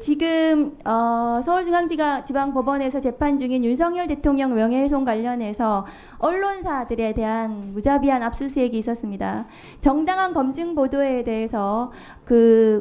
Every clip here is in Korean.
지금 서울중앙지방법원에서 재판 중인 윤석열 대통령 명예훼손 관련해서 언론사들에 대한 무자비한 압수수색이 있었습니다. 정당한 검증 보도에 대해서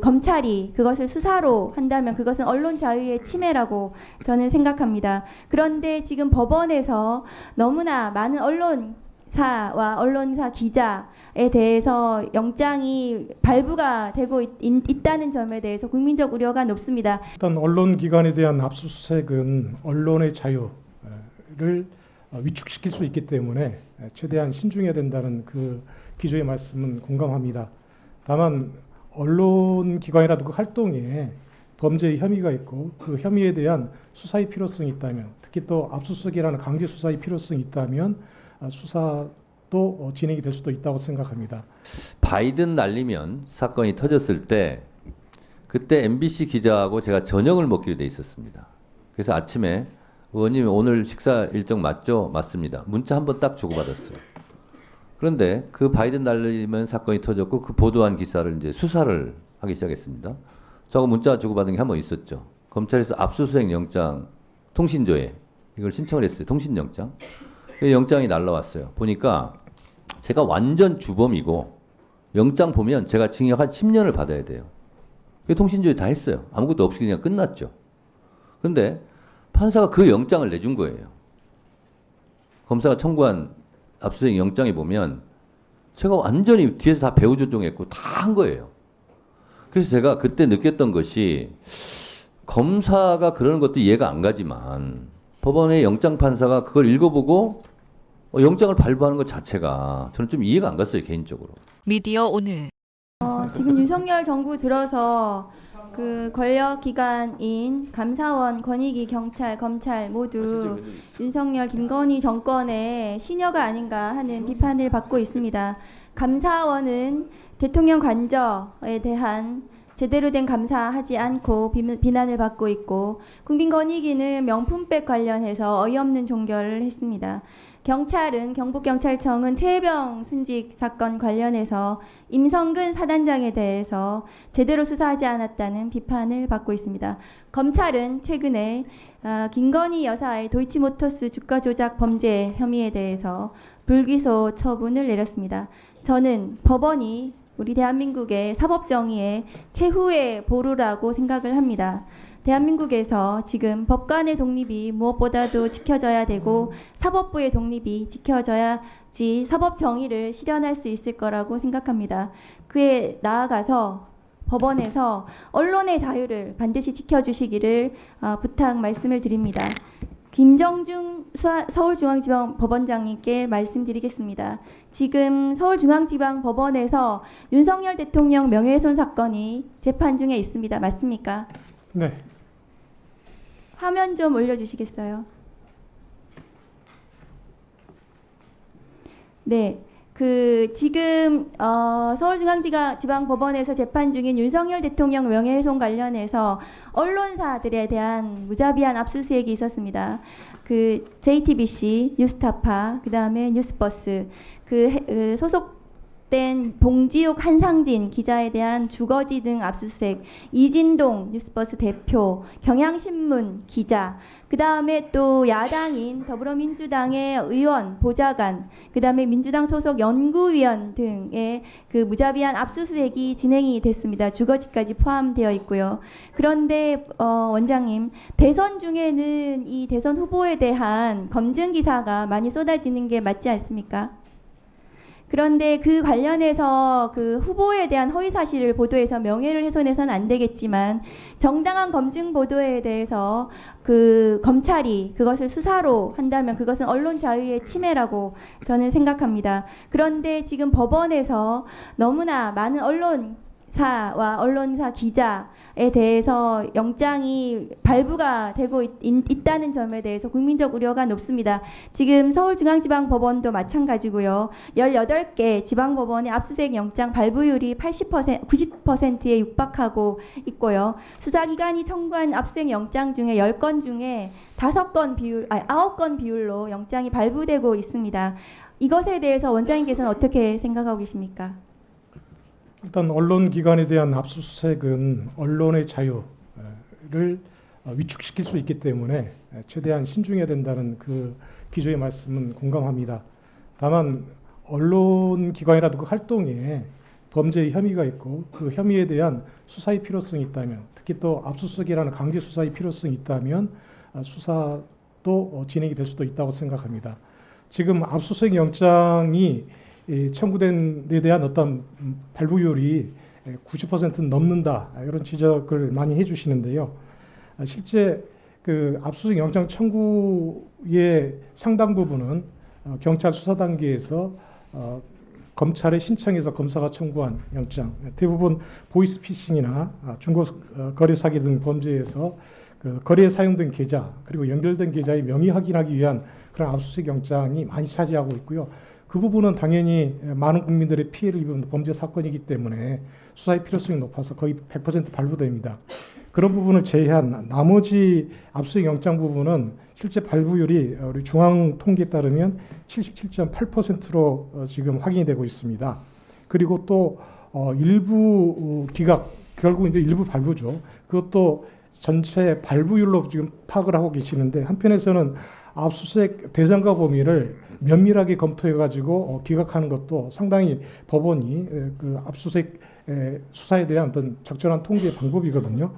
검찰이 그것을 수사로 한다면 그것은 언론 자유의 침해라고 저는 생각합니다. 그런데 지금 법원에서 너무나 많은 언론사와 언론사 기자에 대해서 영장이 발부가 되고 있다는 점에 대해서 국민적 우려가 높습니다. 일단 언론기관에 대한 압수수색은 언론의 자유를 위축시킬 수 있기 때문에 최대한 신중해야 된다는 그 기조의 말씀은 공감합니다. 다만 언론기관이라도 그 활동에 범죄의 혐의가 있고 그 혐의에 대한 수사의 필요성이 있다면, 특히 또 압수수색이라는 강제 수사의 필요성이 있다면 수사도 진행이 될 수도 있다고 생각합니다. 바이든 날리면 사건이 터졌을 때 그때 MBC 기자하고 제가 저녁을 먹기로 돼 있었습니다. 그래서 아침에 의원님 오늘 식사 일정 맞죠? 맞습니다. 문자 한번 딱 주고받았어요. 그런데 그 바이든 날리면 사건이 터졌고 그 보도한 기사를 이제 수사를 하기 시작했습니다. 저하고 문자 주고받은 게 한 번 있었죠. 검찰에서 압수수색 영장 통신조회 이걸 신청을 했어요. 통신영장. 영장이 날라왔어요. 보니까 제가 완전 주범이고 영장 보면 제가 징역 한 10년을 받아야 돼요. 통신조회 다 했어요. 아무것도 없이 그냥 끝났죠. 그런데 판사가 그 영장을 내준 거예요. 검사가 청구한 압수수색 영장에 보면 제가 완전히 뒤에서 다 배후조종했고 다 한 거예요. 그래서 제가 그때 느꼈던 것이 검사가 그러는 것도 이해가 안 가지만 법원의 영장 판사가 그걸 읽어보고 영장을 발부하는 것 자체가 저는 좀 이해가 안 갔어요, 개인적으로. 미디어 오늘. 지금 윤석열 정부 들어서 권력기관인 감사원, 권익위, 경찰, 검찰 모두 윤석열, 김건희 정권의 시녀가 아닌가 하는 비판을 받고 있습니다. 감사원은 대통령 관저에 대한 제대로 된 감사하지 않고 비난을 받고 있고, 국민권익위는 명품백 관련해서 어이없는 종결을 했습니다. 경찰은, 경북경찰청은 최혜병 순직 사건 관련해서 임성근 사단장에 대해서 제대로 수사하지 않았다는 비판을 받고 있습니다. 검찰은 최근에 김건희 여사의 도이치모터스 주가 조작 범죄 혐의에 대해서 불기소 처분을 내렸습니다. 저는 법원이 우리 대한민국의 사법정의의 최후의 보루라고 생각을 합니다. 대한민국에서 지금 법관의 독립이 무엇보다도 지켜져야 되고 사법부의 독립이 지켜져야지 사법정의를 실현할 수 있을 거라고 생각합니다. 그에 나아가서 법원에서 언론의 자유를 반드시 지켜주시기를 부탁 말씀을 드립니다. 김정중 서울중앙지방법원장님께 말씀드리겠습니다. 지금 서울중앙지방법원에서 윤석열 대통령 명예훼손 사건이 재판 중에 있습니다. 맞습니까? 네. 화면 좀 올려주시겠어요? 네. 지금 서울중앙지방법원에서 재판 중인 윤석열 대통령 명예훼손 관련해서 언론사들에 대한 무자비한 압수수색이 있었습니다. JTBC, 뉴스타파, 그다음에 뉴스버스, 소속된 봉지욱, 한상진 기자에 대한 주거지 등 압수수색, 이진동 뉴스버스 대표, 경향신문 기자, 그 다음에 또 야당인 더불어민주당의 의원, 보좌관, 그 다음에 민주당 소속 연구위원 등의 무자비한 압수수색이 진행이 됐습니다. 주거지까지 포함되어 있고요. 그런데 원장님, 대선 중에는 이 대선 후보에 대한 검증 기사가 많이 쏟아지는 게 맞지 않습니까? 그런데 그 관련해서 후보에 대한 허위 사실을 보도해서 명예를 훼손해서는 안 되겠지만, 정당한 검증 보도에 대해서 검찰이 그것을 수사로 한다면 그것은 언론 자유의 침해라고 저는 생각합니다. 그런데 지금 법원에서 너무나 많은 언론사와 언론사 기자에 대해서 영장이 발부가 되고 있다는 점에 대해서 국민적 우려가 높습니다. 지금 서울중앙지방법원도 마찬가지고요. 18개 지방법원의 압수수색 영장 발부율이 90%에 육박하고 있고요. 수사기관이 청구한 압수수색 영장 중에 10건 중에 9건 비율로 영장이 발부되고 있습니다. 이것에 대해서 원장님께서는 어떻게 생각하고 계십니까? 일단 언론기관에 대한 압수수색은 언론의 자유, 위축시킬 수 있기 때문에 최대한 신중해야 된다는 그 기조의 말씀은 공감합니다. 다만 언론 기관이라도 그 활동에 범죄의 혐의가 있고 그 혐의에 대한 수사의 필요성이 있다면, 특히 또 압수수색이라는 강제 수사의 필요성이 있다면 수사도 진행이 될 수도 있다고 생각합니다. 지금 압수수색 영장이 청구된 데 대한 어떤 발부율이 90% 넘는다, 이런 지적을 많이 해주시는데요. 실제 그 압수수색 영장 청구의 상당 부분은 경찰 수사 단계에서 검찰에 신청해서 검사가 청구한 영장, 대부분 보이스피싱이나 중고 거래 사기 등 범죄에서 그 거래에 사용된 계좌 그리고 연결된 계좌의 명의 확인하기 위한 그런 압수수색 영장이 많이 차지하고 있고요. 그 부분은 당연히 많은 국민들의 피해를 입은 범죄 사건이기 때문에 수사의 필요성이 높아서 거의 100% 발부됩니다. 그런 부분을 제외한 나머지 압수수색 영장 부분은 실제 발부율이 우리 중앙 통계에 따르면 77.8%로 지금 확인이 되고 있습니다. 그리고 또 일부 기각, 결국 이제 일부 발부죠. 그것도 전체 발부율로 지금 파악을 하고 계시는데, 한편에서는 압수수색 대상과 범위를 면밀하게 검토해가지고 기각하는 것도 상당히 법원이 그 압수수색 수사에 대한 어떤 적절한 통제 방법이거든요.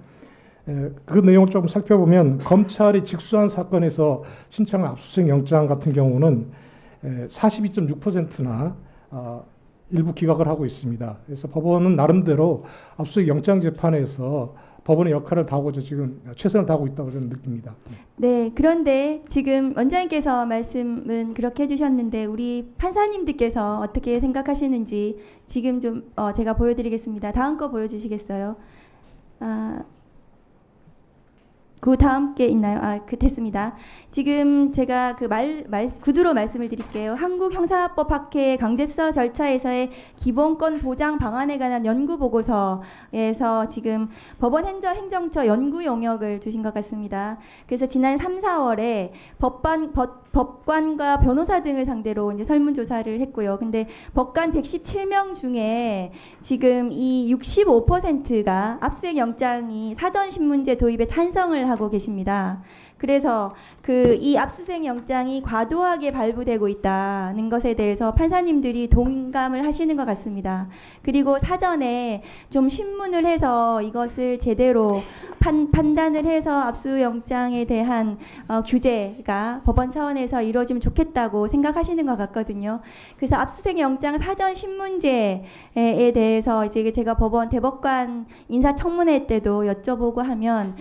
그 내용을 좀 살펴보면 검찰이 직수한 사건에서 신청한 압수수색 영장 같은 경우는 42.6%나 일부 기각을 하고 있습니다. 그래서 법원은 나름대로 압수수색 영장 재판에서 법원의 역할을 다하고자 지금 최선을 다하고 있다고 저는 느낍니다. 네, 그런데 지금 원장님께서 말씀은 그렇게 해주셨는데 우리 판사님들께서 어떻게 생각하시는지 지금 좀 제가 보여드리겠습니다. 다음 거 보여주시겠어요? 그 다음 게 있나요? 됐습니다. 지금 제가 그 구두로 말씀을 드릴게요. 한국 형사법 학회 강제수사 절차에서의 기본권 보장 방안에 관한 연구 보고서에서 지금 법원 행정처 연구 용역을 주신 것 같습니다. 그래서 지난 3, 4월에 법관과 변호사 등을 상대로 이제 설문조사를 했고요. 근데 법관 117명 중에 지금 이 65%가 압수수색 영장이 사전신문제 도입에 찬성을 하고 계십니다. 그래서 이 압수수색 영장이 과도하게 발부되고 있다는 것에 대해서 판사님들이 동감을 하시는 것 같습니다. 그리고 사전에 좀 신문을 해서 이것을 제대로 판단을 해서 압수영장에 대한 규제가 법원 차원에서 이루어지면 좋겠다고 생각하시는 것 같거든요. 그래서 압수수색 영장 사전 신문제에 대해서 이제 제가 대법관 인사청문회 때도 여쭤보고 하면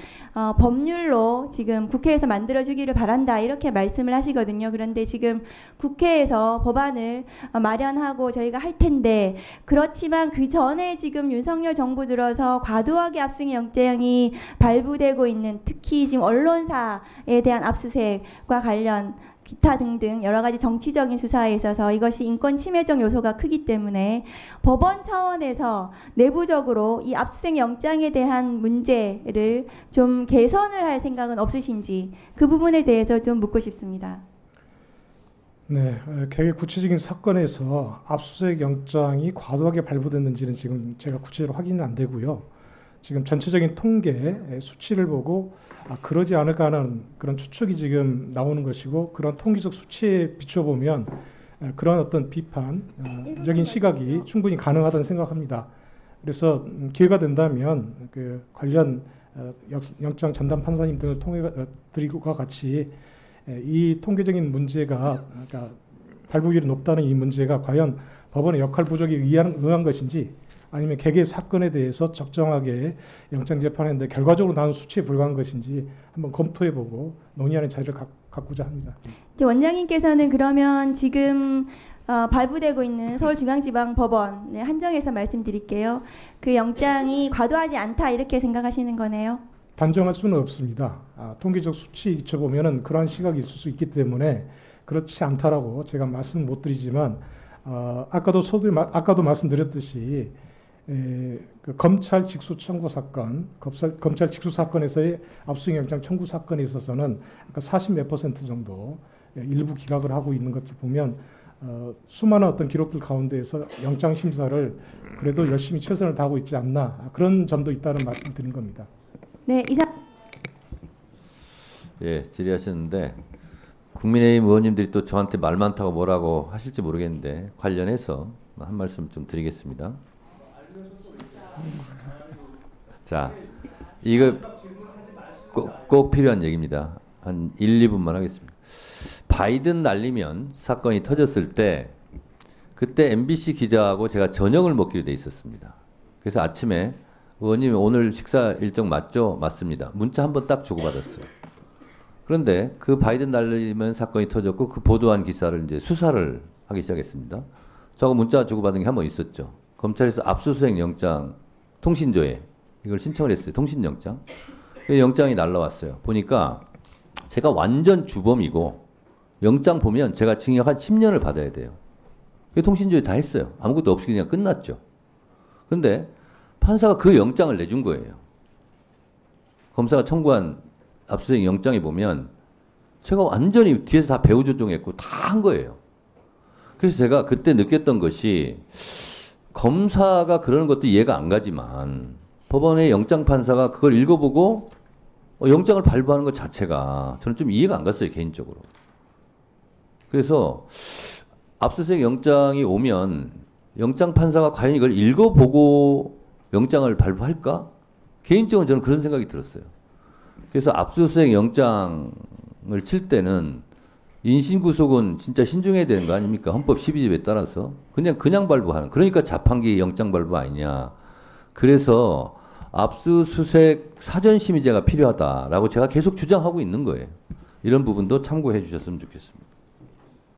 법률로 지금 국회에서 만들어주기를 바란다, 이렇게 말씀을 하시거든요. 그런데 지금 국회에서 법안을 마련하고 저희가 할 텐데, 그렇지만 그 전에 지금 윤석열 정부 들어서 과도하게 압수수색 영장이 발부되고 있는, 특히 지금 언론사에 대한 압수수색과 관련 기타 등등 여러 가지 정치적인 수사에 있어서 이것이 인권 침해적 요소가 크기 때문에 법원 차원에서 내부적으로 이 압수수색 영장에 대한 문제를 좀 개선을 할 생각은 없으신지, 그 부분에 대해서 좀 묻고 싶습니다. 네, 개의 구체적인 사건에서 압수수색 영장이 과도하게 발부됐는지는 지금 제가 구체적으로 확인은 안 되고요. 지금 전체적인 통계 수치를 보고 그러지 않을까 하는 그런 추측이 지금 나오는 것이고, 그런 통계적 수치에 비춰보면 그런 어떤 비판적인 시각이 충분히 가능하다는 생각합니다. 그래서 기회가 된다면 그 관련 영장 전담 판사님 등을 통해 드리고와 같이 이 통계적인 문제가, 그러니까 발부율이 높다는 이 문제가 과연 법원의 역할 부족에 의한 것인지, 아니면 개개 사건에 대해서 적정하게 영장 재판했는데 결과적으로 나온 수치에 불과한 것인지 한번 검토해보고 논의하는 자리를 갖고자 합니다. 원장님께서는 그러면 지금 발부되고 있는 서울중앙지방법원에 한정해서 말씀드릴게요. 그 영장이 과도하지 않다, 이렇게 생각하시는 거네요? 단정할 수는 없습니다. 통계적 수치에 비춰보면 그러한 시각이 있을 수 있기 때문에 그렇지 않다라고 제가 말씀 못 드리지만, 아까도 말씀드렸듯이 그 검찰 직수 청구 사건, 검찰 직수 사건에서의 압수수색 영장 청구 사건에 있어서는 아까 40몇 % 정도 일부 기각을 하고 있는 것을 보면 수많은 어떤 기록들 가운데에서 영장 심사를 그래도 열심히 최선을 다하고 있지 않나, 그런 점도 있다는 말씀 드린 겁니다. 네, 이상 예, 질의하셨는데 국민의힘 의원님들이 또 저한테 말 많다고 뭐라고 하실지 모르겠는데 관련해서 한 말씀 좀 드리겠습니다. 자, 이거 꼭 필요한 얘기입니다. 한 1, 2분만 하겠습니다. 바이든 날리면 사건이 터졌을 때 그때 MBC 기자하고 제가 저녁을 먹기로 돼 있었습니다. 그래서 아침에 의원님 오늘 식사 일정 맞죠? 맞습니다. 문자 한 번 딱 주고받았어요. 그런데 그 바이든 날리면 사건이 터졌고 그 보도한 기사를 이제 수사를 하기 시작했습니다. 저하고 문자 주고받은 게 한 번 있었죠. 검찰에서 압수수색 영장 통신조회 이걸 신청을 했어요. 통신영장. 그 영장이 날라왔어요. 보니까 제가 완전 주범이고 영장 보면 제가 징역 한 10년을 받아야 돼요. 그 통신조회 다 했어요. 아무것도 없이 그냥 끝났죠. 그런데 판사가 그 영장을 내준 거예요. 검사가 청구한 압수수색 영장에 보면 제가 완전히 뒤에서 다 배후 조종했고 다 한 거예요. 그래서 제가 그때 느꼈던 것이 검사가 그러는 것도 이해가 안 가지만 법원의 영장 판사가 그걸 읽어보고 영장을 발부하는 것 자체가 저는 좀 이해가 안 갔어요, 개인적으로. 그래서 압수수색 영장이 오면 영장 판사가 과연 이걸 읽어보고 영장을 발부할까? 개인적으로 저는 그런 생각이 들었어요. 그래서 압수수색 영장을 칠 때는 인신구속은 진짜 신중해야 되는 거 아닙니까? 헌법 12조에 따라서. 그냥 발부하는. 그러니까 자판기 영장 발부 아니냐. 그래서 압수수색 사전심의제가 필요하다라고 제가 계속 주장하고 있는 거예요. 이런 부분도 참고해 주셨으면 좋겠습니다.